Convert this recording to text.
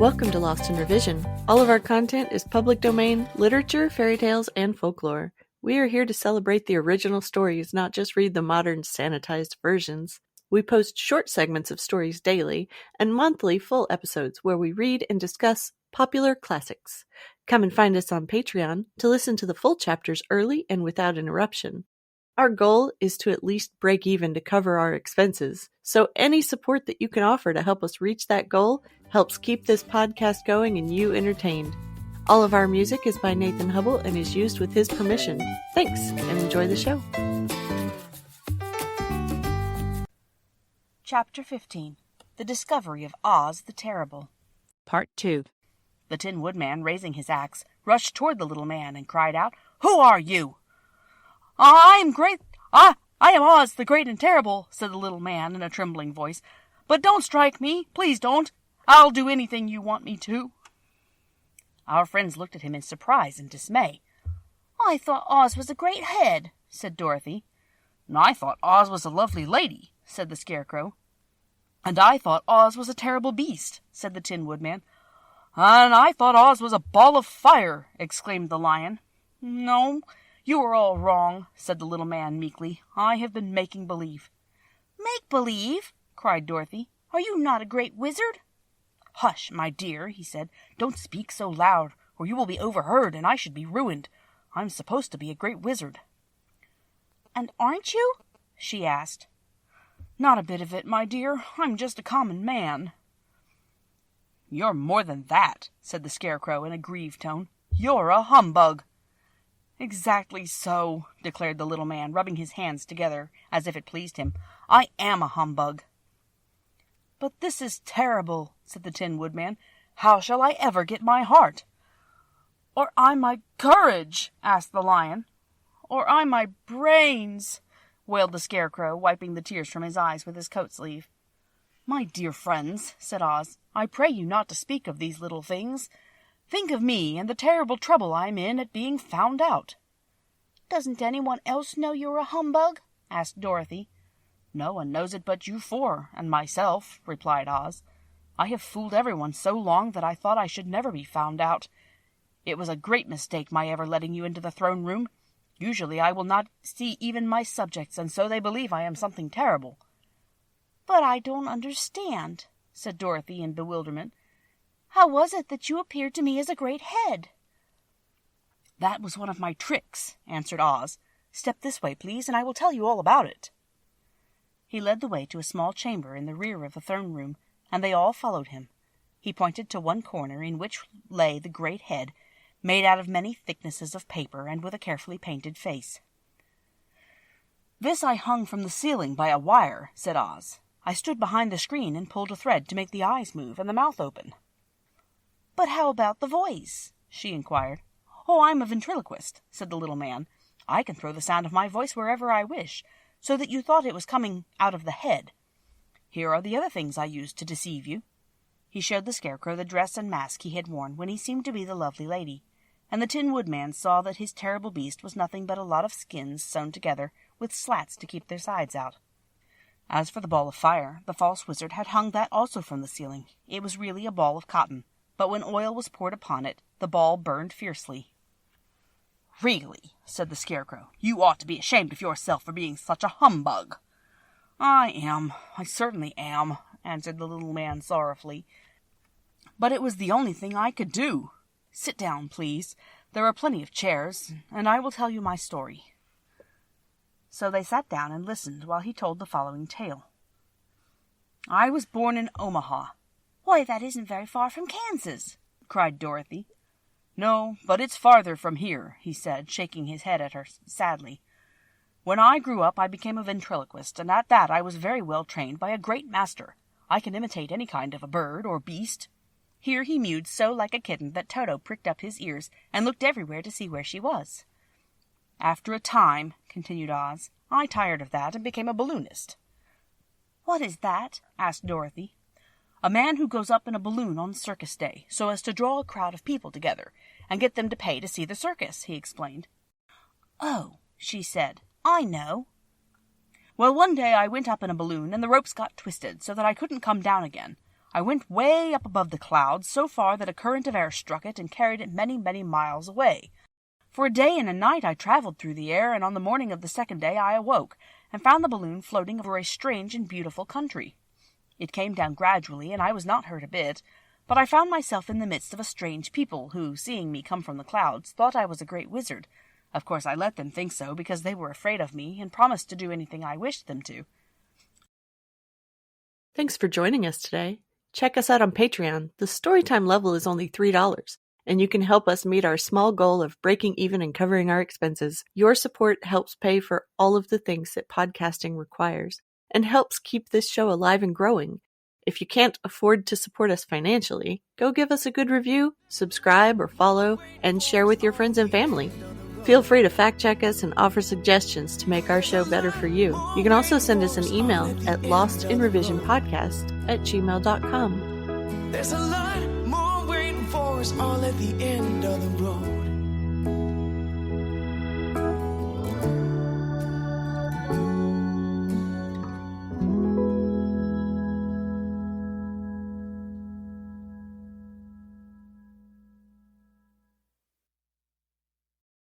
Welcome to Lost in Revision. All of our content is public domain, literature, fairy tales, and folklore. We are here to celebrate the original stories, not just read the modern sanitized versions. We post short segments of stories daily and monthly full episodes where we read and discuss popular classics. Come and find us on Patreon to listen to the full chapters early and without interruption. Our goal is to at least break even to cover our expenses, so any support that you can offer to help us reach that goal helps keep this podcast going and you entertained. All of our music is by Nathan Hubble and is used with his permission. Thanks, and enjoy the show. Chapter 15. The Discovery of Oz the Terrible. Part 2. The Tin Woodman, raising his axe, rushed toward the little man and cried out, "Who are you?" "I am Oz the Great and Terrible," said the little man in a trembling voice. "But don't strike me, please don't. I'll do anything you want me to." Our friends looked at him in surprise and dismay. "I thought Oz was a great head," said Dorothy. "And I thought Oz was a lovely lady," said the Scarecrow. "And I thought Oz was a terrible beast," said the Tin Woodman. "And I thought Oz was a ball of fire," exclaimed the Lion. "No, you are all wrong," said the little man meekly. "I have been making believe." "Make believe?" cried Dorothy. "Are you not a great wizard?" "Hush, my dear," he said. "Don't speak so loud, or you will be overheard, and I should be ruined. I'm supposed to be a great wizard." "And aren't you?" she asked. "Not a bit of it, my dear. I'm just a common man." "You're more than that," said the Scarecrow in a grieved tone. "You're a humbug." "Exactly so," declared the little man, rubbing his hands together as if it pleased him. "I am a humbug." "But this is terrible," said the Tin Woodman. "How shall I ever get my heart?" "Or I my courage?" asked the Lion. "Or I my brains?" wailed the Scarecrow, wiping the tears from his eyes with his coat sleeve. "My dear friends," said Oz, "I pray you not to speak of these little things. Think of me and the terrible trouble I'm in at being found out." "Doesn't anyone else know you're a humbug?" asked Dorothy. "No one knows it but you four, and myself," replied Oz. "I have fooled everyone so long that I thought I should never be found out. It was a great mistake my ever letting you into the throne room. Usually I will not see even my subjects, and so they believe I am something terrible." "But I don't understand," said Dorothy in bewilderment. "How was it that you appeared to me as a great head?" "That was one of my tricks," answered Oz. "Step this way, please, and I will tell you all about it." He led the way to a small chamber in the rear of the throne room, and they all followed him. He pointed to one corner in which lay the great head, made out of many thicknesses of paper and with a carefully painted face. "This I hung from the ceiling by a wire," said Oz. "I stood behind the screen and pulled a thread to make the eyes move and the mouth open." "But how about the voice?" she inquired. "Oh, I'm a ventriloquist," said the little man. "I can throw the sound of my voice wherever I wish, so that you thought it was coming out of the head. Here are the other things I used to deceive you." He showed the Scarecrow the dress and mask he had worn when he seemed to be the lovely lady, and the Tin Woodman saw that his terrible beast was nothing but a lot of skins sewn together with slats to keep their sides out. As for the ball of fire, the false wizard had hung that also from the ceiling. It was really a ball of cotton, but when oil was poured upon it, the ball burned fiercely. "Really," said the Scarecrow, "you ought to be ashamed of yourself for being such a humbug." I certainly am," answered the little man sorrowfully. "But it was the only thing I could do. Sit down, please. There are plenty of chairs, and I will tell you my story." So they sat down and listened while he told the following tale. "I was born in Omaha." "Why, that isn't very far from Kansas," cried Dorothy. "No, but it's farther from here," he said, shaking his head at her sadly. "When I grew up I became a ventriloquist, and at that I was very well trained by a great master. I can imitate any kind of a bird or beast." Here he mewed so like a kitten that Toto pricked up his ears and looked everywhere to see where she was. "After a time," continued Oz, "I tired of that and became a balloonist." "What is that?" asked Dorothy. "A man who goes up in a balloon on circus day, so as to draw a crowd of people together, and get them to pay to see the circus," he explained. "Oh," she said, "I know." "Well, one day I went up in a balloon, and the ropes got twisted, so that I couldn't come down again. I went way up above the clouds, so far that a current of air struck it and carried it many, many miles away. For a day and a night I traveled through the air, and on the morning of the second day I awoke, and found the balloon floating over a strange and beautiful country. It came down gradually, and I was not hurt a bit, but I found myself in the midst of a strange people, who, seeing me come from the clouds, thought I was a great wizard. Of course I let them think so, because they were afraid of me, and promised to do anything I wished them to. Thanks for joining us today. Check us out on Patreon. The Storytime level is only $3, and you can help us meet our small goal of breaking even and covering our expenses. Your support helps pay for all of the things that podcasting requires, and helps keep this show alive and growing. If you can't afford to support us financially, go give us a good review, subscribe or follow, and share with your friends and family. Feel free to fact-check us and offer suggestions to make our show better for you. You can also send us an email at lostinrevisionpodcast@gmail.com. There's a lot more waiting for us all at the end of the road.